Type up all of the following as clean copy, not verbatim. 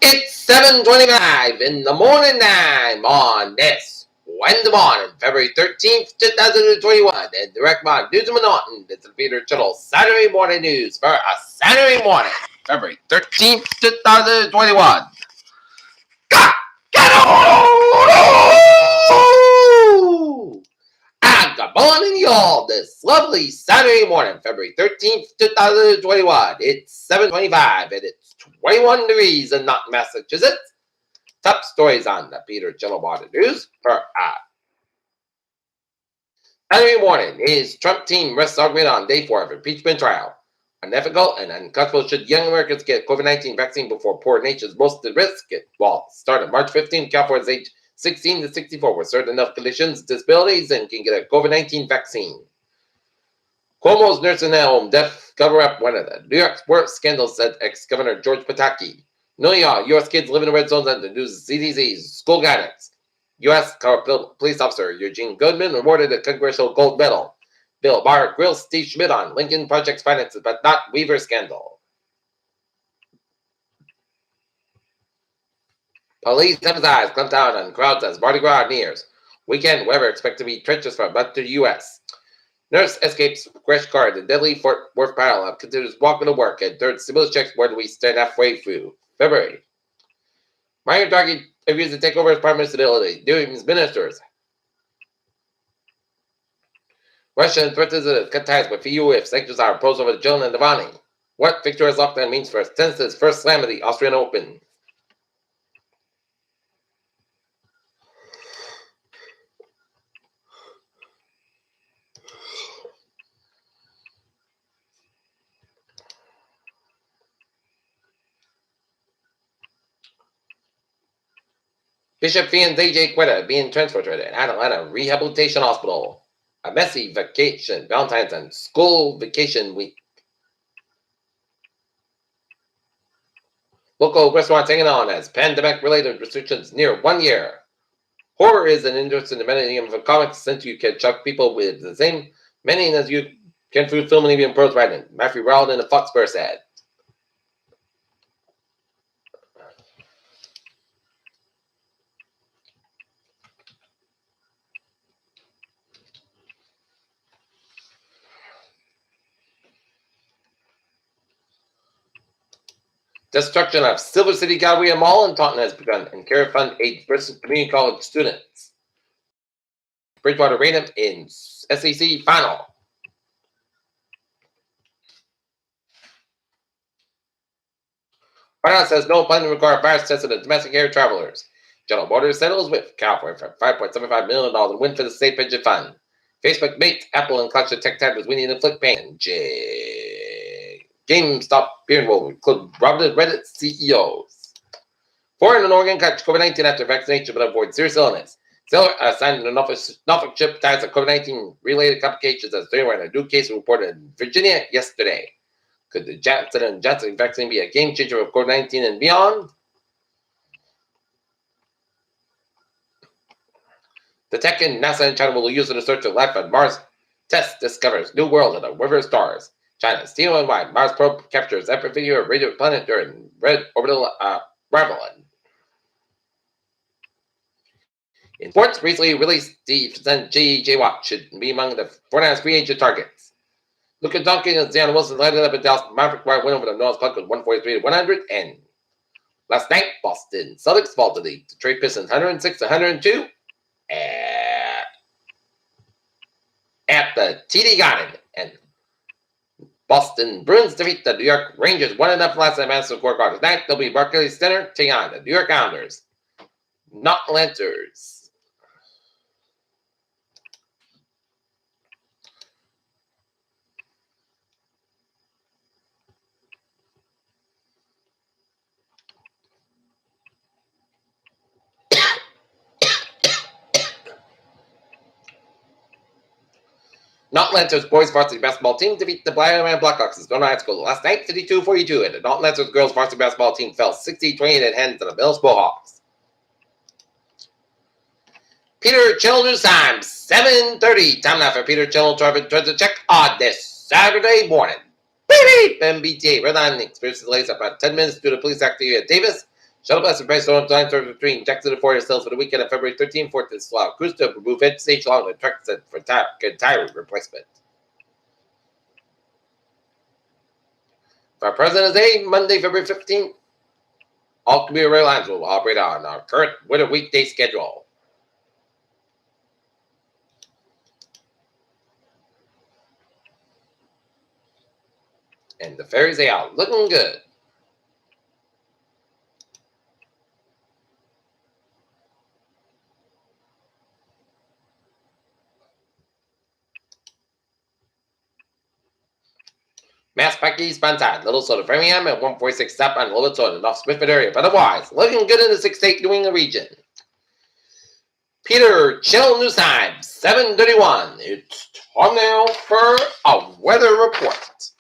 It's 7:25 in the morning time on this Wednesday morning, February 13th, 2021. And direct my news and Norton. It's the Peter Channel Saturday morning news for a Saturday morning, February 13th, 2021. Good morning, y'all. This lovely Saturday morning, February 13th, 2021. It's 7:25 and it's 21 degrees in Norton, Massachusetts. Top stories on the Peter Chilliwater News for Saturday morning is Trump team rests argument on day 4 of impeachment trial. Unethical and unconscionable should young Americans get COVID-19 vaccine before poor nations most at risk. Well, starting March 15th, California's age 16 to 64 with certain enough conditions, disabilities, and can get a COVID-19 vaccine. Cuomo's nursing home death cover-up one of the New York's worst scandals, said ex-governor George Pataki. No, y'all, U.S. kids live in the red zones under the CDC's school guidance. U.S. police officer Eugene Goodman awarded a congressional gold medal. Bill Barr grills Steve Schmidt on Lincoln Project's finances, but not Weaver scandal. Police emphasize clamp down on crowds as Mardi Gras nears. Weekend weather expected to be treacherous for a month to the U.S. Nurse escapes crash car. The deadly Fort Worth parallel continues walking to work, and third stimulus checks where do we stand halfway through February. Mario Draghi agrees to take over as prime minister ability, doing his ministers. Russia threatens to cut ties with EU if sanctions are imposed over Joan and Navani. What Victoria's lockdown means for tennis's first slam of the Austrian Open. Bishop Finn's AJ Quetta being transferred to an Atlanta Rehabilitation Hospital. A messy vacation, Valentine's and school vacation week. Local restaurants hanging on as pandemic-related restrictions near 1 year. Horror is an interesting medium of comics since you can chuck people with the same meaning as you can through film and even prose writing. Matthew Rowland in the Foxborough said. Destruction of Silver City Gallery and Mall in Taunton has begun, and Care Fund aids Bristol Community College students. Bridgewater Raynham in SEC final. White House says no plan to require virus tests of domestic air travelers. General Motors settles with California for $5.75 million in win for the state pension fund. Facebook mates Apple and clutch of tech tabs we need to inflict pain. GameStop peering will include Robert Reddit CEOs. Foreign and Oregon catch COVID-19 after vaccination but avoid serious illness. Sailor assigned to Norfolk ship ties of COVID-19 related complications as they were in a new case reported in Virginia yesterday. Could the Johnson & Johnson vaccine be a game changer of COVID-19 and beyond? The tech in NASA and China will use it to search for life on Mars. Test discovers new world of the river of stars. China's TONY Mars probe captures epic video of radio planet during red orbital arrival. In sports, recently released the J.J. Watt should be among the 49ers free agent targets. Luka Doncic and Zion Wilson lighted up in Dallas Maverick win over the Noah's Clock with 143-100. And last night, Boston Celtics fall to the Detroit Pistons 106-102 at the TD Garden. And Boston Bruins defeat the New York Rangers 1-0 last night at Madison Square Garden. Tonight, they'll be Barclays Center taking on the New York Islanders. Not Lancers. Not Lancers boys varsity basketball team defeat the Blackman Blackhawks in Stone High School last night 52-42, and the Not Lancers girls varsity basketball team fell 60-28 at hands of the Middlesbrough Hawks. Peter Children's time, 7:30. Time now for Peter Children to check on this Saturday morning. Beep, beep, MBTA Red Line experiences delays about 10 minutes due to police activity at Davis. Shuttle bus and price storm line service between Jackson and Fort Hills for the weekend of February 13th, 14th to Slough. Cruise to remove head stage along the track set for tire replacement. For President's Day, Monday, February 15th, all commuter rail lines will operate on our current winter weekday schedule. And the ferries, they are looking good. Mass Pike eastbound side, Little Soda, Framingham, and 146 stop on Little Soda, North Smithford area. But otherwise, looking good in the 6-state New England region. Peter, Channel News Time, 7:31. It's time now for a weather report.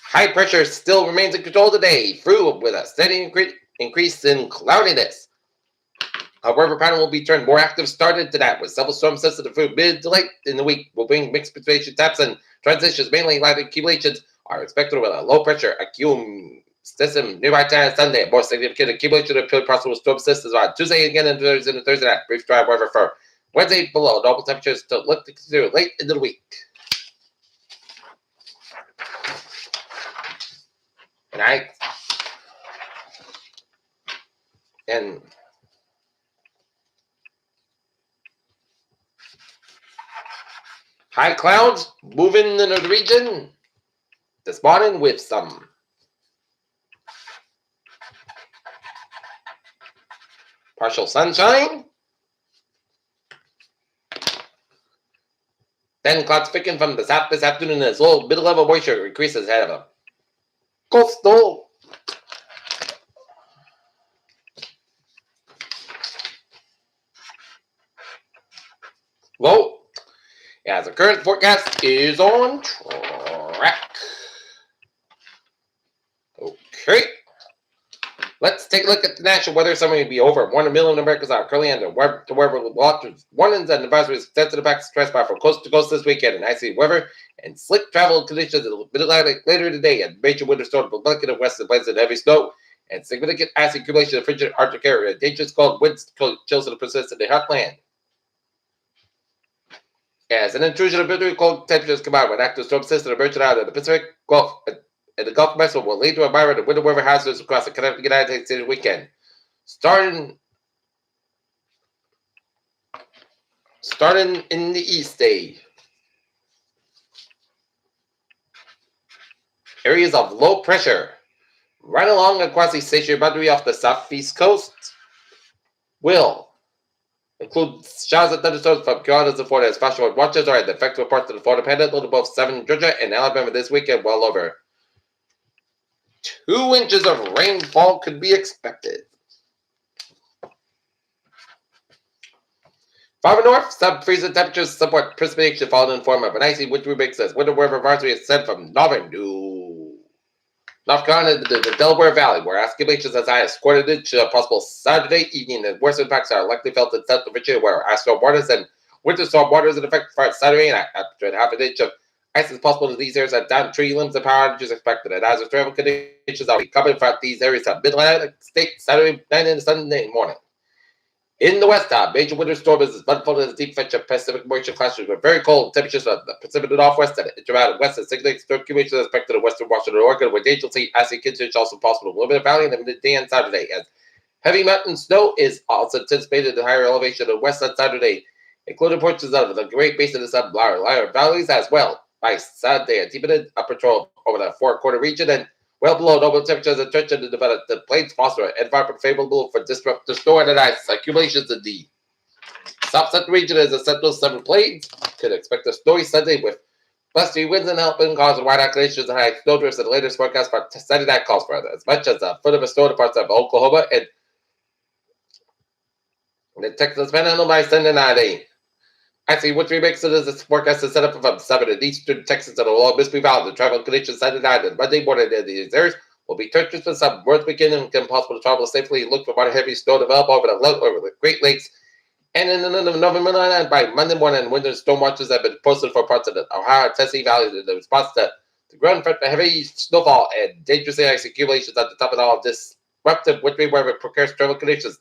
High pressure still remains in control today, through with a steady increase in cloudiness. However, pattern will be turned more active started to that, with several storm sensitive through mid to late in the week. Will bring mixed precipitation taps and transitions, mainly light accumulations, are expected with a low pressure system nearby town Sunday. More significant accumulation of possible storm systems on Tuesday again and Thursday night. Brief dry weather for Wednesday below normal temperatures to look to consider late into the week. And high clouds moving in the region this morning with some partial sunshine. Then clouds thickening from the south this afternoon as low mid-level moisture increases ahead of a coastal low. As the current forecast is on track. Okay. Let's take a look at the national weather summary. Be over 1 million Americans are currently under weather watches. Warnings and advisories sensitive impacts transpire from coast to coast this weekend, and icy weather and slick travel conditions a bit later today. And major winter storm will blanket of west and plains and heavy snow and significant ice accumulation of frigid Arctic area. Dangerous cold winds chills to persist in the heartland. As an intrusion of very cold temperatures combined with active storm system emerging out of the Pacific Gulf and the Gulf of Mexico will lead to a myriad of winter weather hazards across the Connecticut United States this weekend. Starting in the east, areas of low pressure right along the quasi-stationary boundary off the southeast coast will include showers and thunderstorms from Carolinas to Florida as flash flood watches are in effect for parts of the Florida Panhandle to both southern Georgia and Alabama this weekend. Well over 2 inches of rainfall could be expected. Farther north, sub-freezing temperatures, somewhat precipitation followed in the form of an icy wintry mix as winter weather advisory is sent from northern to North Carolina to the Delaware Valley, where accumulations as high as quarter inch possible Saturday evening, and worst impacts are likely felt in Central Virginia, where ice storm waters and winter storm waters in effect for Saturday night. After half an inch of ice is possible in these areas, and down tree limbs and power outages expected. And as the travel conditions are coming from these areas of Mid-Atlantic State Saturday night and Sunday morning. In the west, major winter storm is unfolding as deep fetch of Pacific moisture clashes with very cold temperatures from the Pacific Northwest and intermountain west and significant storm accumulations expected in western Washington and Oregon, where dangerously icy conditions also possible in Willamette Valley in the midday on Saturday. As heavy mountain snow is also anticipated at higher elevation in the west on Saturday, including portions of the Great Basin and some lower valleys as well. By Saturday, a deepened upper trough over the four-quarter region and well below normal temperatures and stretch into the plains phosphor environment favorable for disruptive snow and ice accumulations in the south central region as the central southern plains. Could expect a snowy Sunday with blustery winds and helping cause wide accumulations and high snow drifts. And the latest forecast for Saturday night calls for as much as a foot of a snow in parts of Oklahoma and the Texas Panhandle by Sunday night. Actually, which remix it is this forecast is set up from 7 in eastern Texas and along Mississippi Valley. The travel conditions Saturday night and Monday morning in these areas will be treacherous with some worth weekend and impossible to travel safely. Look for more heavy snow develop over the Great Lakes And in the November by Monday morning, winter storm watches have been posted for parts of the Ohio and Tennessee valleys in response to the ground front for heavy snowfall and dangerous ice accumulations at the top of all disruptive wintry weather precarious travel conditions.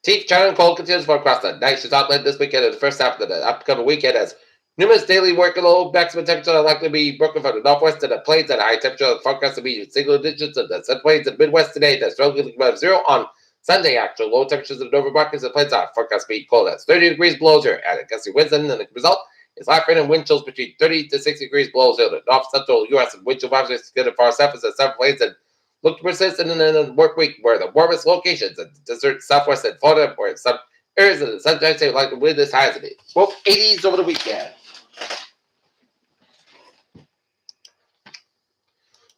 Chief China cold continues for across the night should outlet this weekend and the first half of the upcoming weekend as numerous daily work low maximum temperature are likely to be broken from the northwest to the plains and high temperature forecast to be single digits in the South Plains and Midwest today. That's relatively above zero on Sunday. Actual low temperatures in the Dover Buckets and plains are forecast to be cold as 30 degrees below zero at a gusty winds, and the result is light rain and wind chills between 30 to 60 degrees below zero. The north central U.S. and wind chill vibes are scattered far south as the South Plains and look to persist in the work week where the warmest locations in the desert southwest and Florida, where some areas of the sunshine state like the wind as high as it is. Well, 80s over the weekend.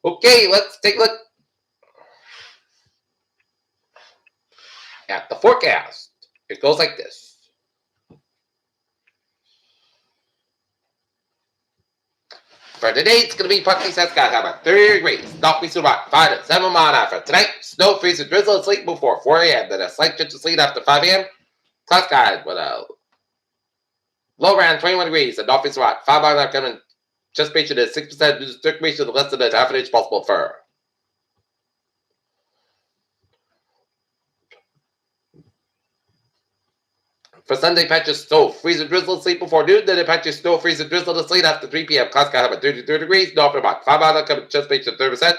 Okay, let's take a look at the forecast. It goes like this. For today, it's going to be partly sunny skies, about 30 degrees. North to about 5 to 7 miles an hour. For tonight, snow, freeze, and drizzle and sleet before 4 a.m. Then a slight chance of sleet after 5 a.m. Cloud skies with a low around 21 degrees. And north to about 5 miles an hour coming. Just mentioned is 6% due to circulation of less than a half an inch possible for. For Sunday, patches snow, freeze and drizzle, sleet before noon. Then patches snow, freeze and drizzle to sleet after 3 p.m. Clouds sky about 33 degrees. North about 5 miles coming just mentioned 30%.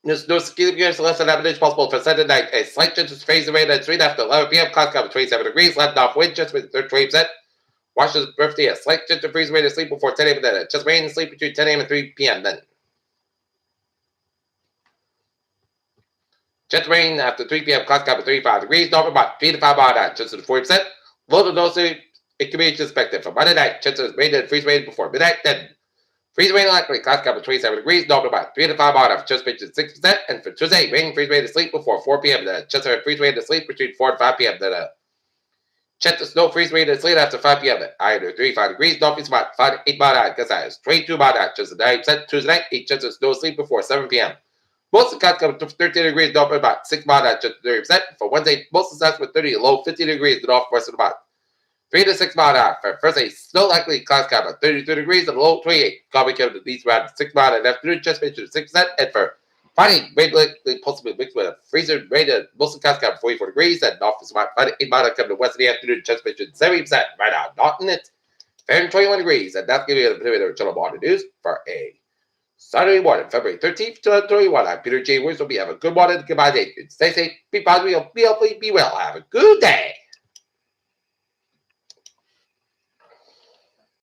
There's no ski gears less than half an inch possible for Sunday night. A slight chance of phase away at 3 after 11 p.m. Clouds sky about 27 degrees. Left off wind just with 20%. Washington's birthday, a slight chance of freeze away to sleep before 10 a.m. Then just rain and sleep between 10 a.m. and 3 p.m. Then just rain after 3 p.m. Clouds sky about 35 degrees. North about 3 to 5 miles an hour, just at 40%. Low to no sleep, it can be expected for Monday night. Chances of rain and freeze rain before midnight. Then freeze rain likely. Clouds sky about 27 degrees. North about 3 to 5 miles an hour, just mentioned 6%. And for Tuesday, rain freeze rain to sleep before 4 p.m. Then chances of freeze rain to sleep between 4 and 5 p.m. Then check the snow freeze rate and sleet after 5 p.m. at either 35 degrees. Northeast about 5 to 8 miles an hour. Guess that is 22 miles an hour. Just 9%. Tuesday night, 8 chances of snow sleep before 7 p.m. Most of the clouds come to 13 degrees. North about 6 miles an hour. Just 30%. For Wednesday, most of the south with 30 low 50 degrees. The northwest about 3 to 6 miles an hour. For Thursday, snow likely. Clouds come about 32 degrees and low 28. Cloudy come to these around 6 miles in the afternoon. Just mentioned 6%. And for Friday, rain likely possibly mixed with a freezer rain and most of the clouds come 44 degrees and north is about 5 to 8 miles come to west in the afternoon. Just mentioned 70% right now. Not in it. Fair 21 degrees. And that's giving you the preliminary channel water news for a Saturday morning, February 13th, 2021. I'm Peter J. Williams. Hope you have a good morning. Goodbye, day. Stay safe, be positive, be healthy, be well. Have a good day.